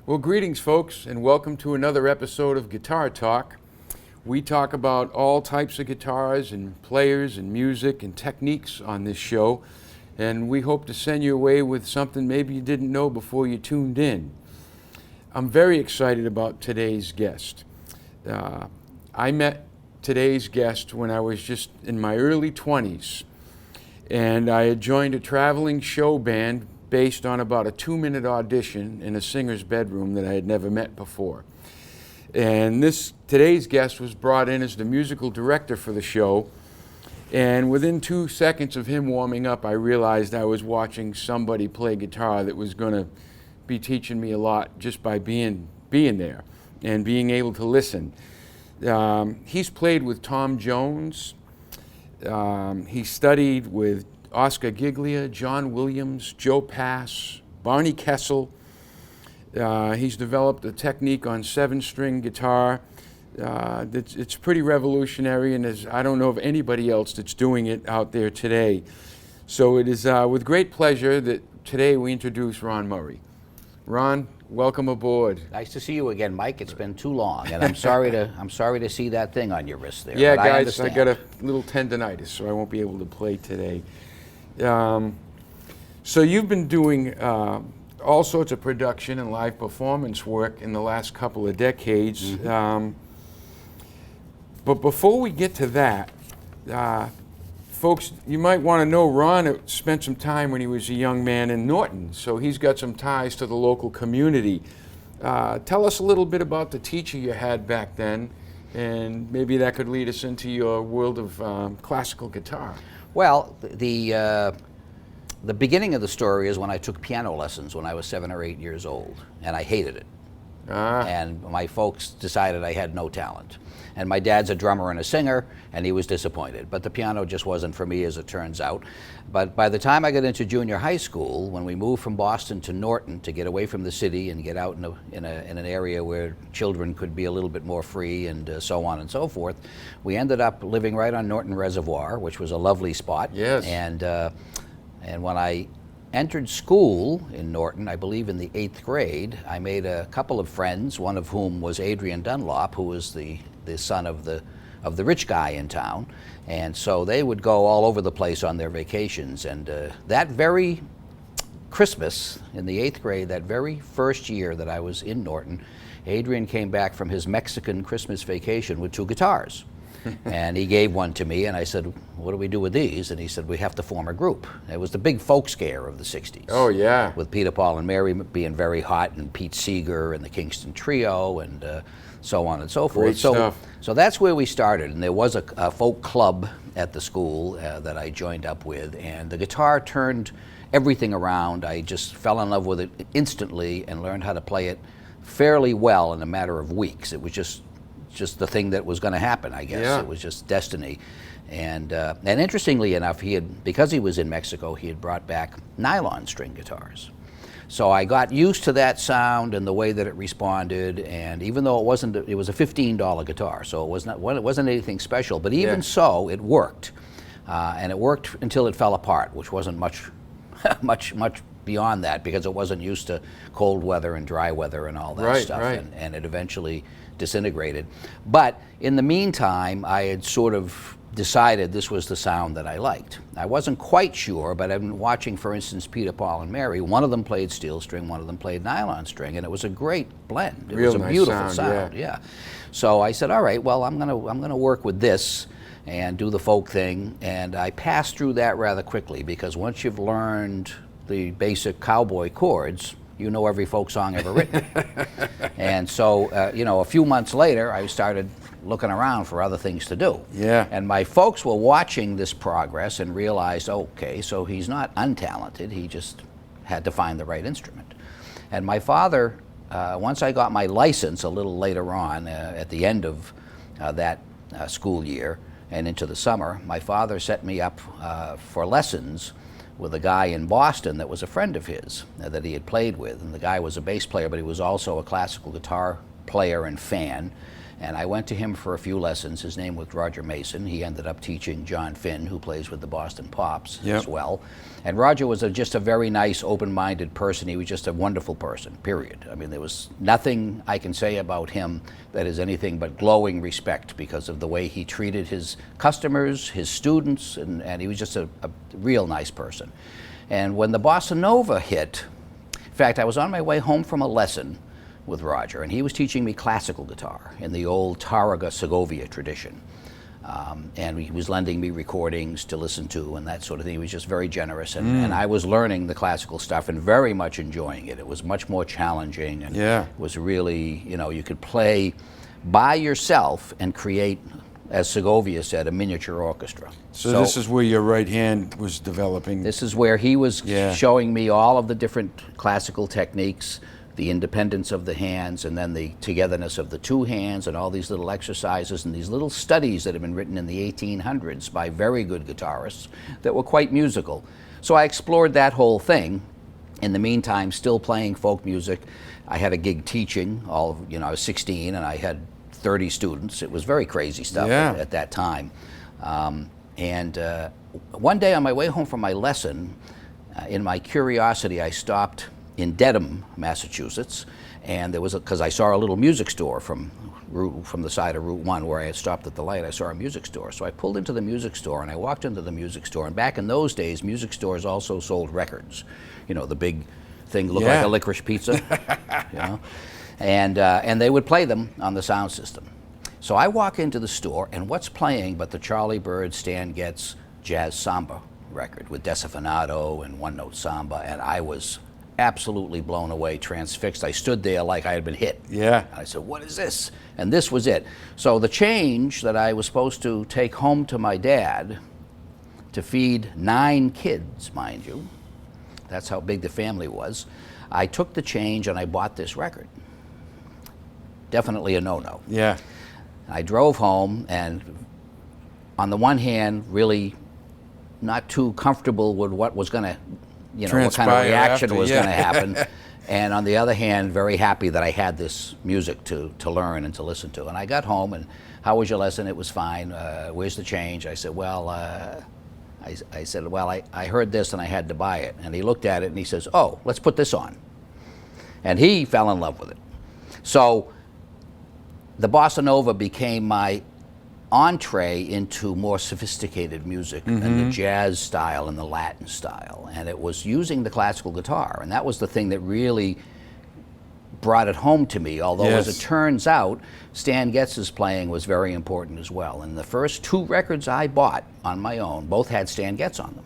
Well, greetings, folks, and welcome to another episode of Guitar Talk. We talk about all types of guitars and players and music and techniques on this show, and we hope to send you away with something maybe you didn't know before you tuned in. I'm very excited about today's guest. I met today's guest when I was just in my early 20s, and I had joined a traveling show band based on about a 2-minute audition in a singer's bedroom that I had never met before. And today's guest was brought in as the musical director for the show, and within 2 seconds of him warming up, I realized I was watching somebody play guitar that was going to be teaching me a lot just by being there and being able to listen. He's played with Tom Jones. He studied with Oscar Giglia, John Williams, Joe Pass, Barney Kessel. He's developed a technique on 7-string guitar it's pretty revolutionary, and I don't know of anybody else that's doing it out there today. So it is with great pleasure that today we introduce Ron Murray. Ron, welcome aboard. Nice to see you again, Mike. It's been too long, and I'm sorry to see that thing on your wrist there. Yeah, but guys, I got a little tendonitis, so I won't be able to play today. So you've been doing all sorts of production and live performance work in the last couple of decades. Mm-hmm. But before we get to that, folks, you might want to know Ron spent some time when he was a young man in Norton, so he's got some ties to the local community. Tell us a little bit about the teacher you had back then, and maybe that could lead us into your world of classical guitar. Well, the beginning of the story is when I took piano lessons when I was 7 or 8 years old, and I hated it. And my folks decided I had no talent. And my dad's a drummer and a singer, and he was disappointed. But the piano just wasn't for me, as it turns out. But by the time I got into junior high school, when we moved from Boston to Norton to get away from the city and get out in an area where children could be a little bit more free and so on and so forth, we ended up living right on Norton Reservoir, which was a lovely spot. Yes. And when I entered school in Norton, I believe in the 8th grade, I made a couple of friends, one of whom was Adrian Dunlop, who was the son of the rich guy in town. And so they would go all over the place on their vacations. And that very Christmas in the 8th grade, that very first year that I was in Norton, Adrian came back from his Mexican Christmas vacation with 2 guitars. And he gave one to me, and I said, what do we do with these? And he said, we have to form a group. It was the big folk scare of the 60s. Oh, yeah. With Peter, Paul, and Mary being very hot, and Pete Seeger and the Kingston Trio, and so on and so forth. Great stuff. So that's where we started, and there was a folk club at the school that I joined up with, and the guitar turned everything around. I just fell in love with it instantly and learned how to play it fairly well in a matter of weeks. It was just the thing that was going to happen, I guess. Yeah. It was just destiny. And interestingly enough, because he was in Mexico, he had brought back nylon string guitars. So I got used to that sound and the way that it responded, and even though it was a $15 guitar, so it wasn't anything special, but even so, it worked. And it worked until it fell apart, which wasn't much beyond that, because it wasn't used to cold weather and dry weather and all that stuff. Right. And it eventually disintegrated. But in the meantime, I had sort of decided this was the sound that I liked. I wasn't quite sure, but I've been watching, for instance, Peter, Paul, and Mary. One of them played steel string, one of them played nylon string, and it was a great blend. It was a nice beautiful sound. Yeah. So I said, all right, well, I'm gonna work with this and do the folk thing, and I passed through that rather quickly, because once you've learned the basic cowboy chords, you know every folk song ever written. And so, a few months later, I started looking around for other things to do. Yeah. And my folks were watching this progress and realized, okay, so he's not untalented, he just had to find the right instrument. And my father, once I got my license a little later on, at the end of that school year and into the summer, my father set me up for lessons with a guy in Boston that was a friend of his that he had played with. And the guy was a bass player, but he was also a classical guitar player and fan. And I went to him for a few lessons. His name was Roger Mason. He ended up teaching John Finn, who plays with the Boston Pops as well. And Roger was just a very nice, open-minded person. He was just a wonderful person, period. I mean, there was nothing I can say about him that is anything but glowing respect because of the way he treated his customers, his students, and he was just a real nice person. And when the Bossa Nova hit, in fact, I was on my way home from a lesson with Roger, and he was teaching me classical guitar in the old Tárrega Segovia tradition. And he was lending me recordings to listen to and that sort of thing. He was just very generous, and I was learning the classical stuff and very much enjoying it. It was much more challenging, and it was really, you know, you could play by yourself and create, as Segovia said, a miniature orchestra. So this is where your right hand was developing. This is where he was showing me all of the different classical techniques, the independence of the hands, and then the togetherness of the two hands, and all these little exercises and these little studies that have been written in the 1800s by very good guitarists that were quite musical. So I explored that whole thing. In the meantime, still playing folk music. I had a gig teaching. I was 16 and I had 30 students. It was very crazy stuff at that time. One day on my way home from my lesson, in my curiosity, I stopped in Dedham, Massachusetts, and there was because I saw a little music store from the side of Route 1 where I had stopped at the light. I saw a music store, so I pulled into the music store and I walked into the music store. And back in those days, music stores also sold records. You know, the big thing looked like a licorice pizza. You know, and they would play them on the sound system. So I walk into the store, and what's playing but the Charlie Byrd Stan Getz Jazz Samba record with Desafinado and One Note Samba, and I was absolutely blown away, transfixed. I stood there like I had been hit. Yeah. I said, what is this? And this was it. So the change that I was supposed to take home to my dad to feed 9 kids, mind you, that's how big the family was, I took the change and I bought this record. Definitely a no-no. Yeah. I drove home, and on the one hand, really not too comfortable with what was going to, you know, what kind of reaction was going to happen. And on the other hand, very happy that I had this music to learn and to listen to. And I got home, and how was your lesson? It was fine. Where's the change? I said, well, I heard this and I had to buy it. And he looked at it and he says, oh, let's put this on. And he fell in love with it. So the Bossa Nova became my entree into more sophisticated music and the jazz style and the Latin style. And it was using the classical guitar. And that was the thing that really brought it home to me, although as it turns out, Stan Getz's playing was very important as well. And the first 2 records I bought on my own both had Stan Getz on them,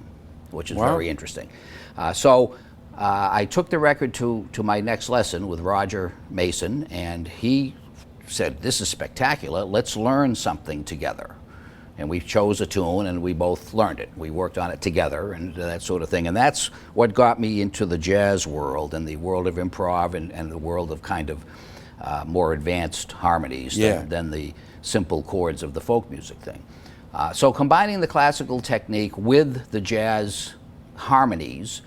which is very interesting. So I took the record to my next lesson with Roger Mason, and he said, this is spectacular, let's learn something together. And we chose a tune and we both learned it. We worked on it together and that sort of thing. And that's what got me into the jazz world and the world of improv and the world of kind of more advanced harmonies than the simple chords of the folk music thing. So combining the classical technique with the jazz harmonies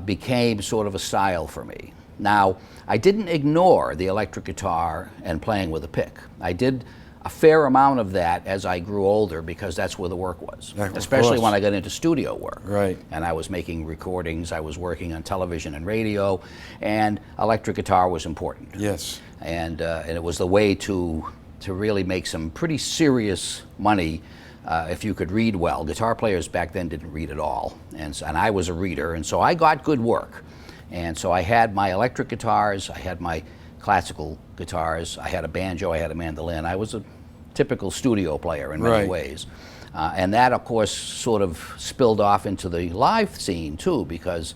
became sort of a style for me. Now, I didn't ignore the electric guitar and playing with a pick. I did a fair amount of that as I grew older because that's where the work was, especially when I got into studio work. Right. And I was making recordings, I was working on television and radio, and electric guitar was important. Yes. And it was the way to really make some pretty serious money if you could read well. Guitar players back then didn't read at all, and I was a reader, and so I got good work. And so I had my electric guitars, I had my classical guitars, I had a banjo, I had a mandolin. I was a typical studio player in many ways. And that, of course, sort of spilled off into the live scene, too, because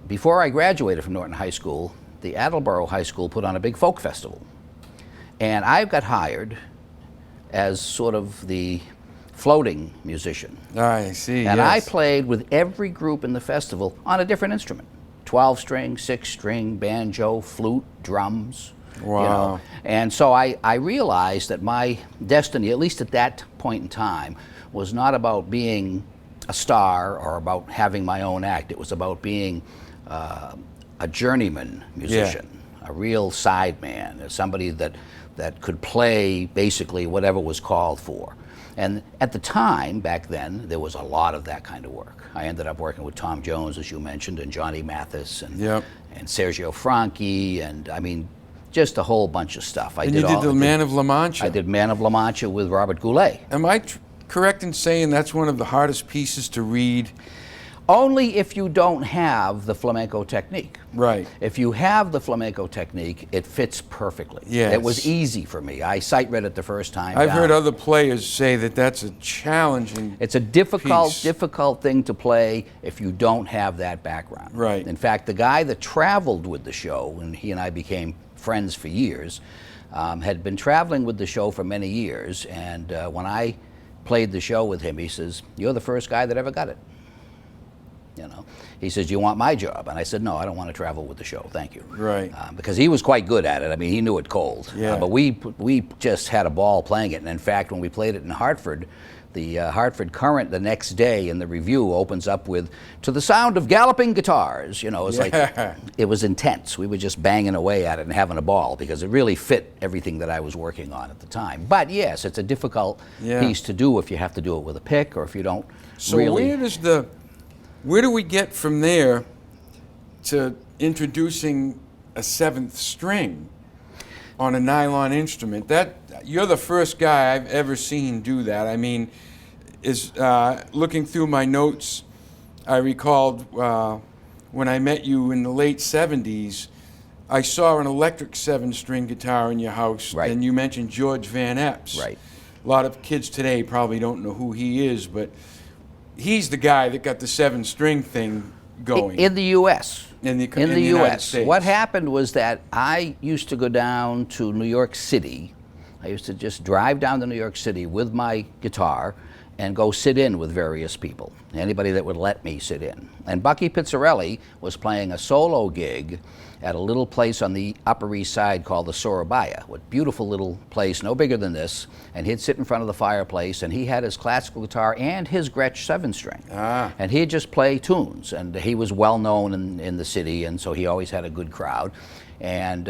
before I graduated from Norton High School, the Attleboro High School put on a big folk festival. And I got hired as sort of the floating musician. I see, and I played with every group in the festival on a different instrument. 12-string, 6-string, banjo, flute, drums. Wow. You know? And so I realized that my destiny, at least at that point in time, was not about being a star or about having my own act. It was about being a journeyman musician. a real sideman, somebody that could play basically whatever was called for. And at the time, back then, there was a lot of that kind of work. I ended up working with Tom Jones, as you mentioned, and Johnny Mathis, and Sergio Franchi, and I mean, just a whole bunch of stuff. You did the Man of La Mancha. I did Man of La Mancha with Robert Goulet. Am I correct in saying that's one of the hardest pieces to read? Only if you don't have the flamenco technique. Right. If you have the flamenco technique, it fits perfectly. Yes. It was easy for me. I sight read it the first time. I've heard other players say that that's a challenging It's a difficult piece. Thing to play if you don't have that background. Right. In fact, the guy that traveled with the show, and he and I became friends for years, had been traveling with the show for many years, and when I played the show with him, he says, "You're the first guy that ever got it." You know, he says, "You want my job?" And I said, "No, I don't want to travel with the show, thank you." Right. Because he was quite good at it. I mean, he knew it cold. Yeah. But we just had a ball playing it. And in fact, when we played it in Hartford, the Hartford Courant the next day in the review opens up with, "To the sound of galloping guitars." You know, it's like, it was intense. We were just banging away at it and having a ball because it really fit everything that I was working on at the time. But yes, it's a difficult piece to do if you have to do it with a pick or if you don't really. So where do we get from there to introducing a seventh string on a nylon instrument? That you're the first guy I've ever seen do that. I mean, looking through my notes, I recalled when I met you in the late 70s, I saw an electric 7-string guitar in your house, Right. and you mentioned George Van Epps. Right. A lot of kids today probably don't know who he is, but he's the guy that got the 7-string thing going. In the U.S. In the United U.S. States. What happened was that I used to go down to New York City. I used to just drive down to New York City with my guitar and go sit in with various people, anybody that would let me sit in. And Bucky Pizzarelli was playing a solo gig at a little place on the Upper East Side called the Sorabaya, a beautiful little place, no bigger than this, and he'd sit in front of the fireplace, and he had his classical guitar and his Gretsch 7-string. And he'd just play tunes, and he was well known in the city, and so he always had a good crowd. And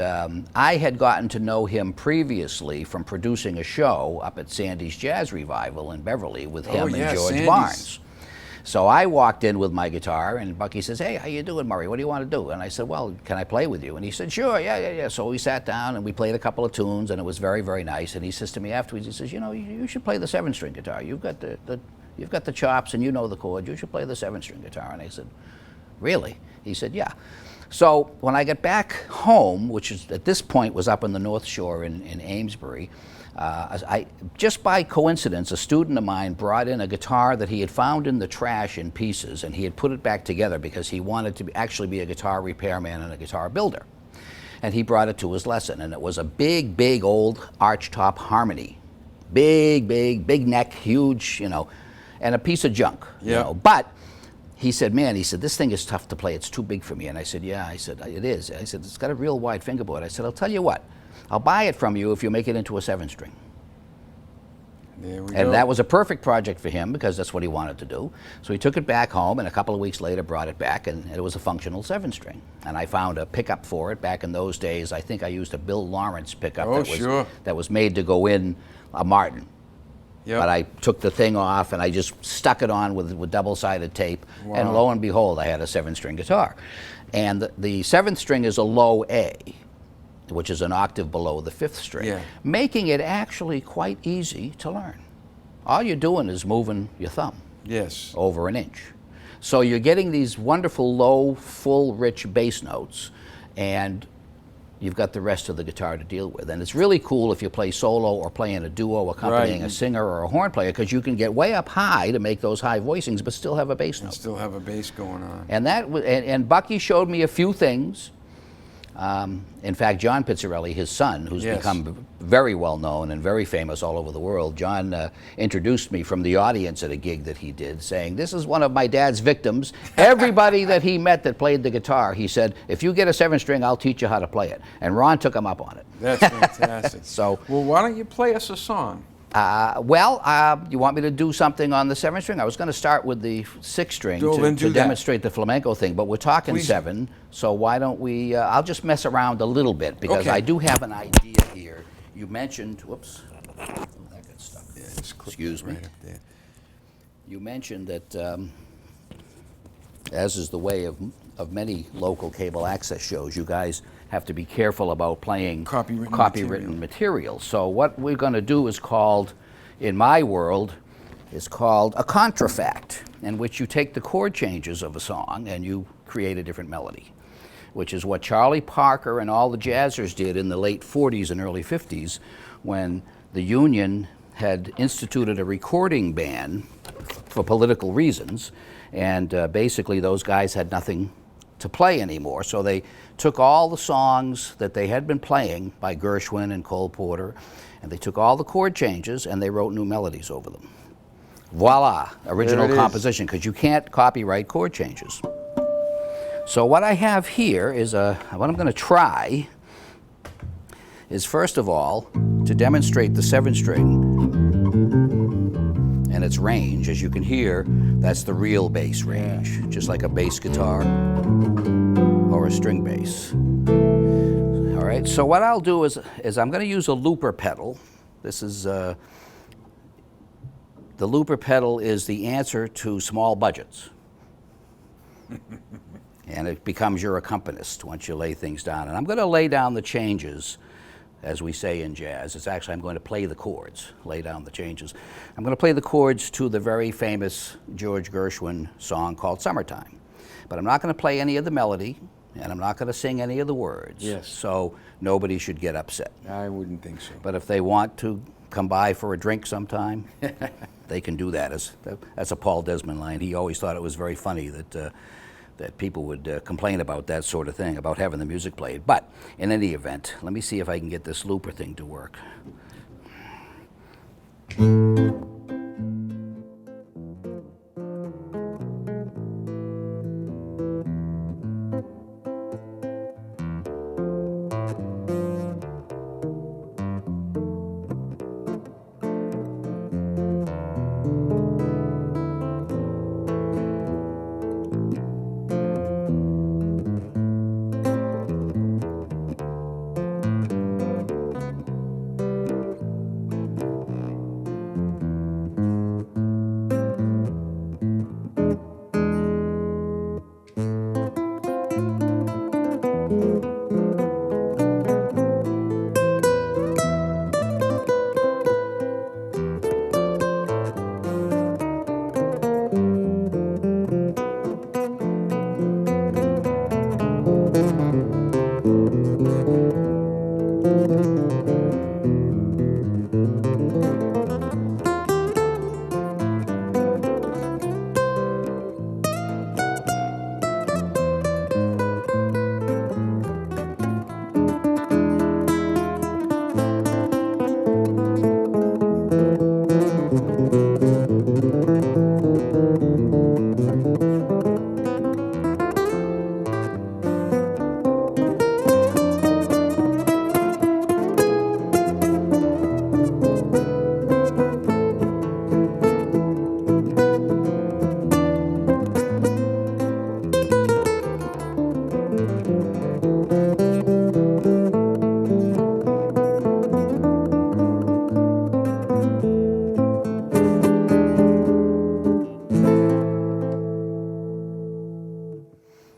I had gotten to know him previously from producing a show up at Sandy's Jazz Revival in Beverly with him and George Sandy's. Barnes. So I walked in with my guitar, and Bucky says, "Hey, how you doing, Murray? What do you want to do?" And I said, "Well, can I play with you?" And he said, "Sure, yeah." So we sat down, and we played a couple of tunes, and it was very, very nice. And he says to me afterwards, he says, "You know, you should play the 7-string guitar. You've got the chops, and you know the chords. You should play the 7-string guitar." And I said, "Really?" He said, "Yeah." So when I got back home, which is, at this point was up in the North Shore in Amesbury, just by coincidence, a student of mine brought in a guitar that he had found in the trash in pieces, and he had put it back together because he wanted to actually be a guitar repairman and a guitar builder. And he brought it to his lesson, and it was a big, big old archtop Harmony. Big neck, huge, you know, and a piece of junk. You know. But he said, "Man," he said, "this thing is tough to play. It's too big for me." And I said, "Yeah." I said, "It is." I said, "It's got a real wide fingerboard." I said, "I'll tell you what. I'll buy it from you if you make it into a 7-string." There we And go. that was a perfect project for him because that's what he wanted to do. So he took it back home, and a couple of weeks later brought it back, and it was a functional 7-string. And I found a pickup for it. Back in those days, I think I used a Bill Lawrence pickup that was made to go in a Martin. But I took the thing off and I just stuck it on with double-sided tape, and lo and behold, I had a 7-string guitar. And the 7th string is a low A, which is an octave below the 5th string, making it actually quite easy to learn. All you're doing is moving your thumb over an inch. So you're getting these wonderful low, full, rich bass notes, and you've got the rest of the guitar to deal with. And it's really cool if you play solo or play in a duo accompanying a singer or a horn player, because you can get way up high to make those high voicings but still have a bass note. Still have a bass going on. And and Bucky showed me a few things. In fact, John Pizzarelli, his son, who's become very well known and very famous all over the world, John introduced me from the audience at a gig that he did, saying, "This is one of my dad's victims. Everybody that he met that played the guitar, he said, if you get a 7-string, I'll teach you how to play it." And Ron took him up on it. That's fantastic. So, well, why don't you play us a song? You want me to do something on the 7-string? I was going to start with the 6-string Well, then do to that. demonstrate the flamenco thing, but we're talking Please. 7, so why don't we, I'll just mess around a little bit, because Okay. I do have an idea here. You mentioned, whoops, oh, that got stuck. Just click Excuse me. right up there. You mentioned that, as is the way of many local cable access shows, you guys have to be careful about playing Copywritten material. So what we're going to do is called, in my world, is called a contrafact, in which you take the chord changes of a song and you create a different melody, which is what Charlie Parker and all the jazzers did in the late 40s and early 50s, when the Union had instituted a recording ban for political reasons, and basically those guys had nothing to play anymore. So they took all the songs that they had been playing by Gershwin and Cole Porter, and they took all the chord changes and they wrote new melodies over them. Voila, original There it is. composition, because you can't copyright chord changes. So what I have here is what I'm going to try is, first of all, to demonstrate the 7-string and its range. As you can hear, that's the real bass range, just like a bass guitar or a string bass. All right, so what I'll do is I'm going to use a looper pedal. This is, the looper pedal is the answer to small budgets. And it becomes your accompanist once you lay things down. And I'm going to lay down the changes, as we say in jazz. It's actually, I'm going to play the chords, lay down the changes. I'm going to play the chords to the very famous George Gershwin song called Summertime. But I'm not going to play any of the melody, and I'm not going to sing any of the words. Yes. So nobody should get upset. I wouldn't think so. But if they want to come by for a drink sometime, they can do that. That's a Paul Desmond line. He always thought it was very funny that people would complain about that sort of thing, about having the music played. But in any event, let me see if I can get this looper thing to work.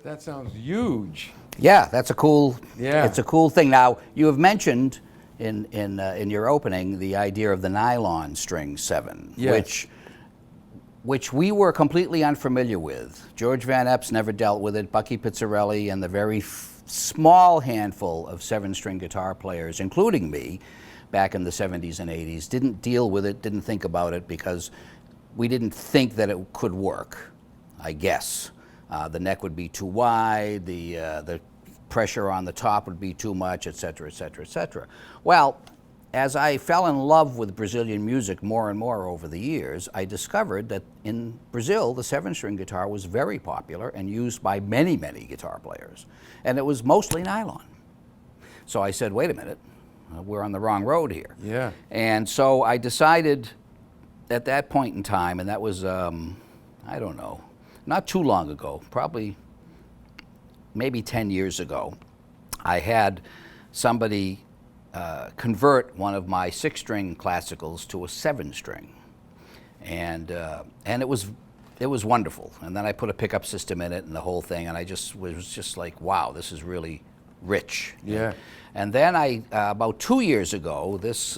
That sounds huge. Yeah, that's a cool. Yeah. It's a cool thing. Now, you have mentioned in your opening the idea of the nylon string 7, Yes. which we were completely unfamiliar with. George Van Epps never dealt with it. Bucky Pizzarelli and the very small handful of 7-string guitar players, including me, back in the 70s and 80s, didn't deal with it, didn't think about it, because we didn't think that it could work, I guess. The neck would be too wide, the pressure on the top would be too much, et cetera, et cetera, et cetera. Well, as I fell in love with Brazilian music more and more over the years, I discovered that in Brazil, the 7-string guitar was very popular and used by many, many guitar players. And it was mostly nylon. So I said, wait a minute, we're on the wrong road here. Yeah. And so I decided at that point in time, and that was, I don't know, not too long ago, probably maybe 10 years ago, I had somebody convert one of my 6-string classicals to a 7-string. And it was wonderful. And then I put a pickup system in it and the whole thing, and I just was just like, wow, this is really rich. Yeah. And then about 2 years ago, this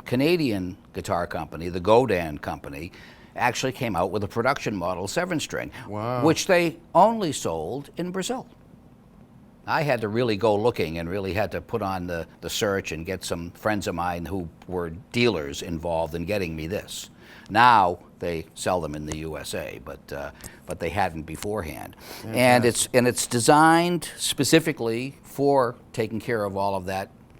Canadian guitar company, the Godin Company, actually came out with a production model 7-string, Wow. which they only sold in Brazil. I had to really go looking and really had to put on the search and get some friends of mine who were dealers involved in getting me this. Now they sell them in the USA, but they hadn't beforehand. And it's designed specifically for taking care of all of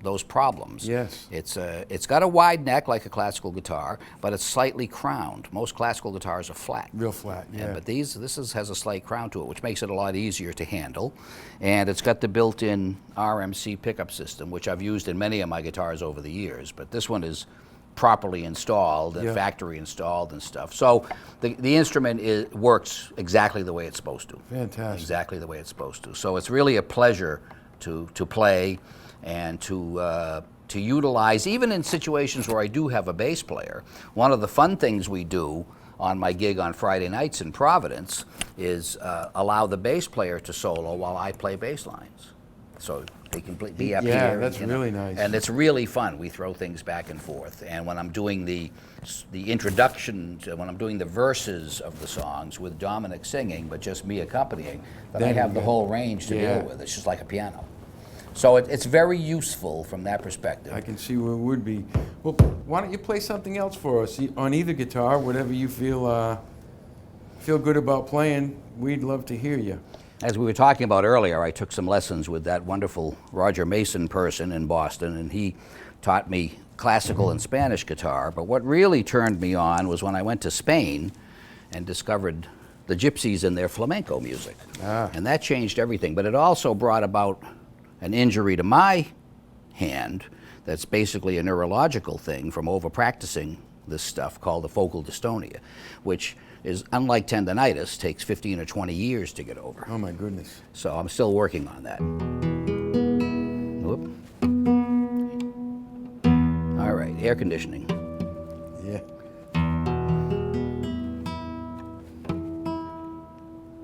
those problems. Yes. It's got a wide neck like a classical guitar, but it's slightly crowned. Most classical guitars are flat. Real flat, yeah. But this has a slight crown to it, which makes it a lot easier to handle. And it's got the built-in RMC pickup system, which I've used in many of my guitars over the years. But this one is properly installed, Yeah. factory installed and stuff. So the instrument works exactly the way it's supposed to. Fantastic. Exactly the way it's supposed to. So it's really a pleasure to play and to utilize, even in situations where I do have a bass player. One of the fun things we do on my gig on Friday nights in Providence is allow the bass player to solo while I play bass lines. So they can be up here. Yeah, that's you know, really nice. And it's really fun. We throw things back and forth. And when I'm doing the introduction, when I'm doing the verses of the songs with Dominic singing, but just me accompanying, then I have the whole range to Yeah. deal with. It's just like a piano. So it's very useful from that perspective. I can see where it would be. Well, why don't you play something else for us on either guitar, whatever you feel good about playing. We'd love to hear you. As we were talking about earlier, I took some lessons with that wonderful Roger Mason person in Boston, and he taught me classical and Spanish guitar. But what really turned me on was when I went to Spain and discovered the gypsies and their flamenco music. And that changed everything. But it also brought about an injury to my hand that's basically a neurological thing from over-practicing this stuff called the focal dystonia, which is, unlike tendonitis, takes 15 or 20 years to get over. Oh my goodness. So I'm still working on that. Whoop. All right, air conditioning. Yeah.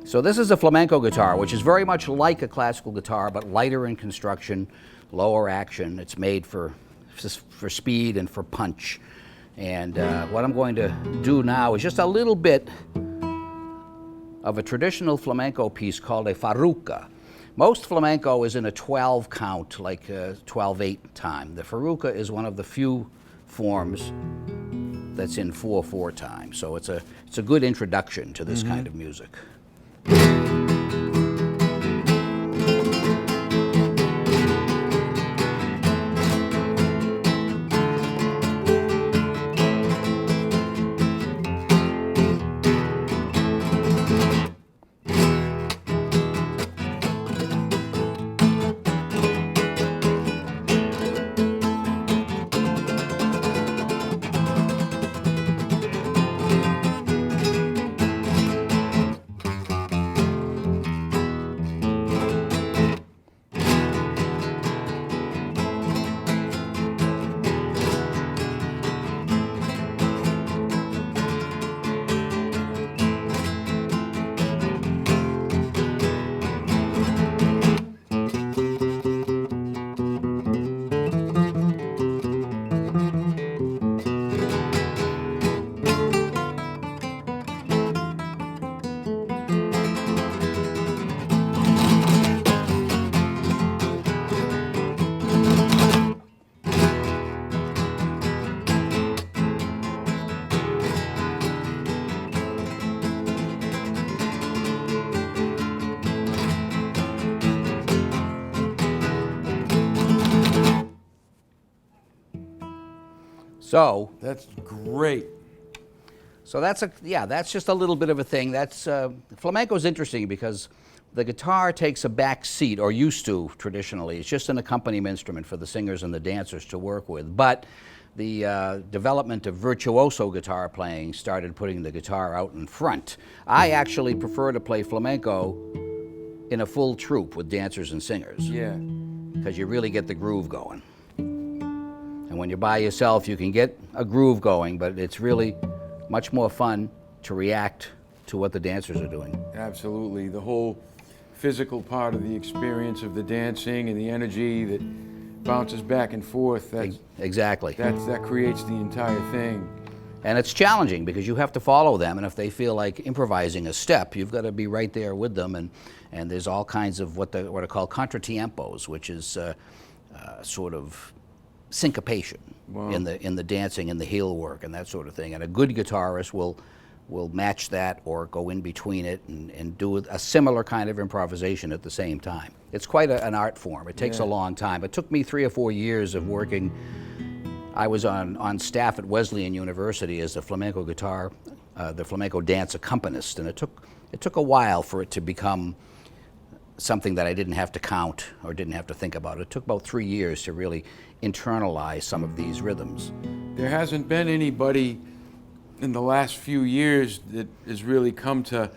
So this is a flamenco guitar, which is very much like a classical guitar, but lighter in construction, lower action. It's made for speed and for punch. And what I'm going to do now is just a little bit of a traditional flamenco piece called a farruca. Most flamenco is in a 12 count, like 12/8 time. The farruca is one of the few forms that's in 4/4 time. So it's a good introduction to this kind of music. So That's great. that's just a little bit of a thing. That's flamenco is interesting because the guitar takes a back seat, or used to traditionally. It's just an accompaniment instrument for the singers and the dancers to work with. But the development of virtuoso guitar playing started putting the guitar out in front. I actually prefer to play flamenco in a full troupe with dancers and singers. Yeah. Because you really get the groove going. And when you're by yourself, you can get a groove going, but it's really much more fun to react to what the dancers are doing. Absolutely. The whole physical part of the experience of the dancing and the energy that bounces back and forth, Exactly. that creates the entire thing. And it's challenging because you have to follow them, and if they feel like improvising a step, you've got to be right there with them. And there's all kinds of what are called contratiempos, which is sort of syncopation. Wow. in the dancing and the heel work and that sort of thing. And a good guitarist will match that or go in between it and do a similar kind of improvisation at the same time. It's quite an art form. It takes a long time. It took me 3 or 4 years of working. I was on staff at Wesleyan University as a flamenco the flamenco dance accompanist, and it took a while for it to become something that I didn't have to count or didn't have to think about. It took about 3 years to really internalize some of these rhythms. There hasn't been anybody in the last few years that has really come to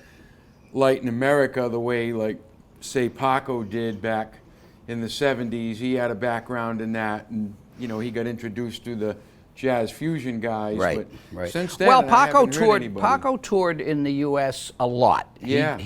light in America the way, like, say, Paco did back in the 70s. He had a background in that, and, you know, he got introduced to the jazz fusion guys. Right, but right. Since then, well, I haven't heard anybody. Paco toured in the U.S. a lot. Yeah.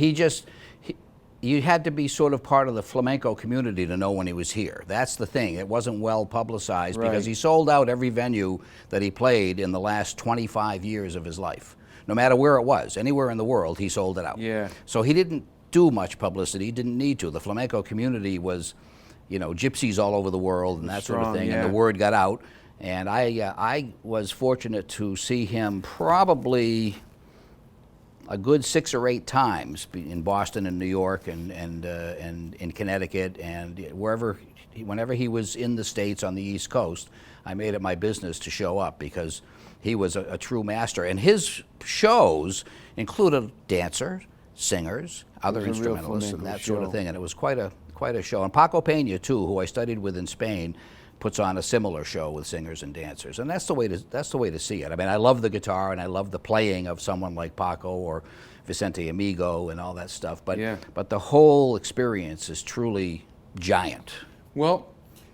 You had to be sort of part of the flamenco community to know when he was here. That's the thing. It wasn't well publicized Right. because he sold out every venue that he played in the last 25 years of his life. No matter where it was, anywhere in the world, he sold it out. Yeah. So he didn't do much publicity. He didn't need to. The flamenco community was, you know, gypsies all over the world and that sort of Strong, thing, yeah. and the word got out. And I was fortunate to see him probably a good 6 or 8 times in Boston and New York and in Connecticut and whenever he was in the States on the East Coast, I made it my business to show up because he was a true master. And his shows included dancers, singers, other It was a real instrumentalists, and flamenco that sort of show. thing. And it was quite a show. And Paco Peña, too, who I studied with in Spain, puts on a similar show with singers and dancers, and that's the way to see it. I mean, I love the guitar and I love the playing of someone like Paco or Vicente Amigo and all that stuff, but the whole experience is truly giant. Well,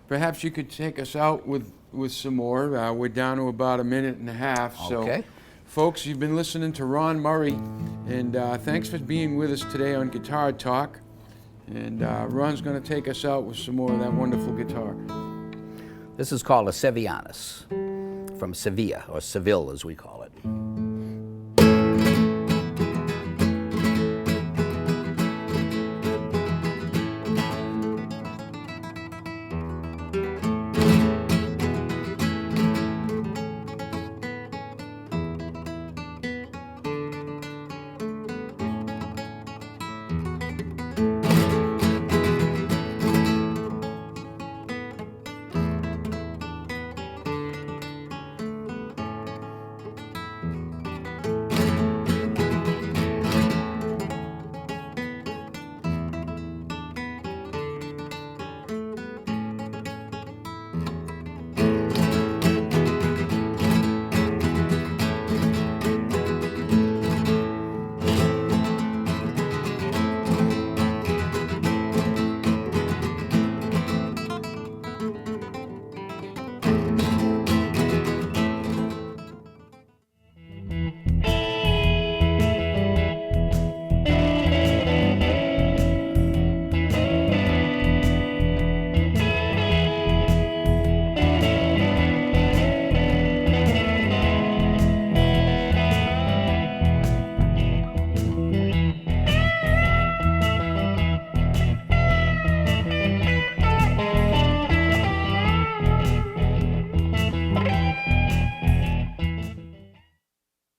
perhaps you could take us out with some more. We're down to about 1.5 minutes. Okay. So, folks, you've been listening to Ron Murray, and thanks for being with us today on Guitar Talk. And Ron's going to take us out with some more of that wonderful guitar. This is called a Sevillanas from Sevilla, or Seville as we call it.